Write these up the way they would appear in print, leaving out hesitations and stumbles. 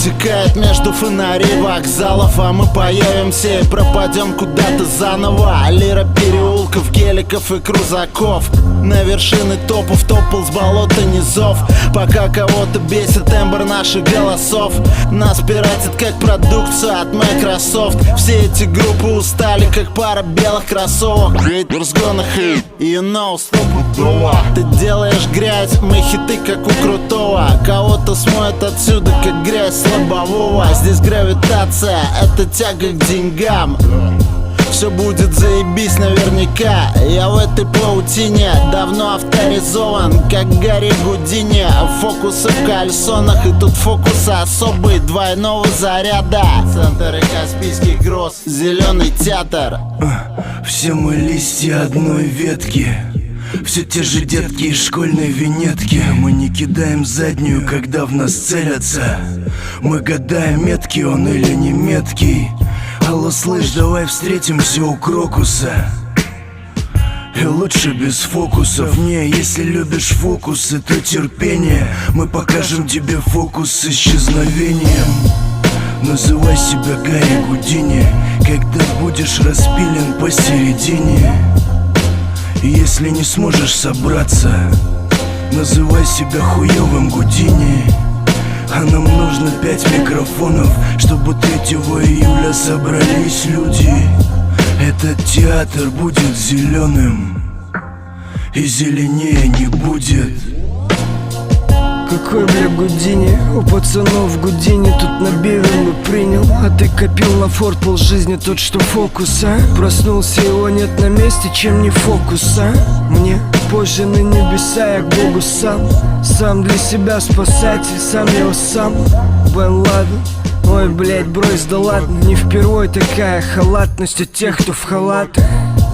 утекает между фонарей вокзалов, а мы появимся и пропадем куда-то заново. Лира переулков, геликов и крузаков, на вершины топов топал с болота низов. Пока кого-то бесит тембр наших голосов, нас пиратит как продукцию от Microsoft. Все эти группы устали как пара белых кроссовок. Haters gonna hate, you know, стопудово. Ты делаешь грязь, мы хиты как у крутого. Кого-то смоет отсюда как грязь слабового. Здесь гравитация, это тяга к деньгам. Все будет заебись наверняка. Я в этой паутине давно авторизован, как Гарри Гудини. Фокусы в кальсонах, и тут фокусы особые, двойного заряда. Центр и Каспийский гроз, зеленый театр. Все мы листья одной ветки, все те же детки из школьной винетки. Мы не кидаем заднюю, когда в нас целятся. Мы гадаем, меткий он или не меткий. Алло, слышь, давай встретимся у Крокуса. И лучше без фокусов. Не, если любишь фокусы, то терпение. Мы покажем тебе фокус с исчезновением. Называй себя Гарри Гудини, когда будешь распилен посередине. И если не сможешь собраться, называй себя хуёвым Гудини. А нам нужно 5 микрофонов, чтобы 3 июля собрались люди. Этот театр будет зеленым, и зеленее не будет. Какой, бля, Гудини? У пацанов Гудини тут на Бевин бы принял. А ты копил на форт полжизни, тот что фокус, а? Проснулся, его нет на месте, чем не фокус, а? Мне позже на небеса, я к Богу сам. Сам для себя спасатель, сам его сам. Бен Ладен. Ой, блять, брось, да ладно. Не впервой такая халатность у тех, кто в халатах.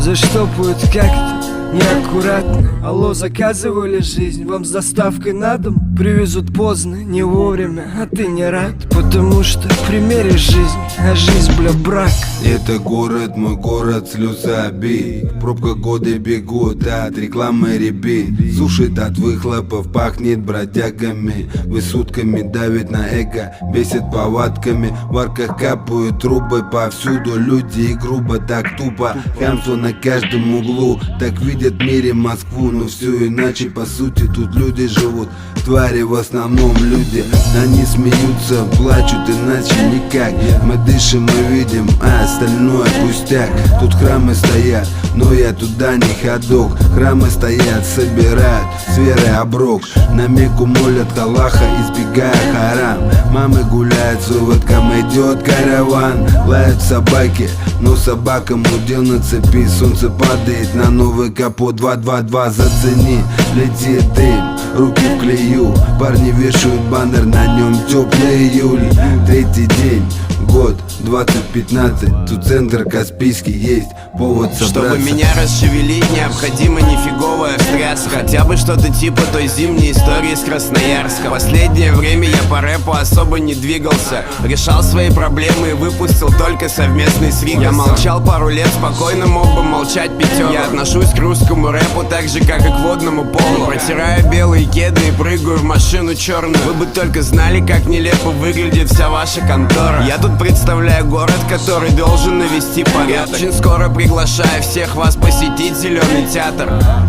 Заштопают как-то неаккуратно. Алло, заказывали жизнь вам с доставкой на дом? Привезут поздно, не вовремя, а ты не рад. Потому что примеришь жизнь, а жизнь, бля, брак. Это город, мой город, слеза обид. Пробка годы бегут от рекламы ребит. Сушит от выхлопов, пахнет бродягами. Высотками давит на эго, бесит повадками. В арках капают трубы, повсюду люди и грубо, так тупо. Хамство на каждом углу, так видят в мире Москву. Но все иначе, по сути, тут люди живут. Твари в основном люди, они смеются, плачут, иначе никак. Мы дышим, мы видим, а остальное пустяк. Тут храмы стоят, но я туда не ходок. Храмы стоят, собирают с верой оброк. На Мекку молят Аллаха, избегая харам. Мамы гуляют, с выводком идет караван. Лают собаки, но собакам удел на цепи. Солнце падает на новый капот, 222 зацени. Летит дым, руки в клею. Парни вешают баннер, на нем теплый июль. Третий день, год 2015. Тут центр Каспийский, есть повод собраться. Чтобы меня расшевелить, необходима нифиговая встряска. Хотя бы что-то типа той зимней истории с Красноярска. Последнее время я по рэпу особо не двигался. Решал свои проблемы и выпустил только совместный с Ригасом. Я молчал пару лет, спокойно мог бы молчать пятеро. Я отношусь к русскому рэпу так же, как и к водному полу. Протираю белые кеды и прыгаю в машину черную. Вы бы только знали, как нелепо выглядит вся ваша контора. Я тут представляю город, который должен навести порядок. Очень скоро приглашаю всех вас посетить зеленый театр.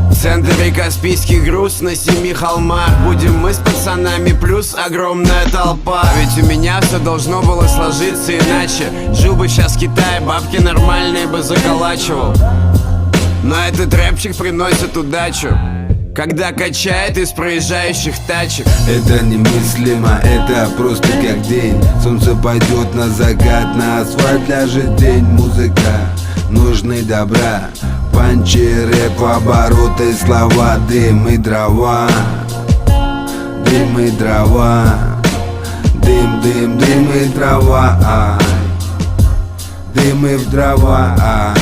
В центре Каспийский груз на 7 холмах. Будем мы с пацанами плюс огромная толпа. Ведь у меня все должно было сложиться иначе. Жил бы сейчас в Китае, бабки нормальные бы заколачивал. Но этот рэпчик приносит удачу, когда качает из проезжающих тачек. Это немыслимо, это просто как день. Солнце пойдет на закат, на асфальт ляжет день. Музыка нужны добра, панчи, рэп, обороты, слова. Дым и дрова, дым и дрова. Дым, дым, дым и дрова. Дым и в дрова.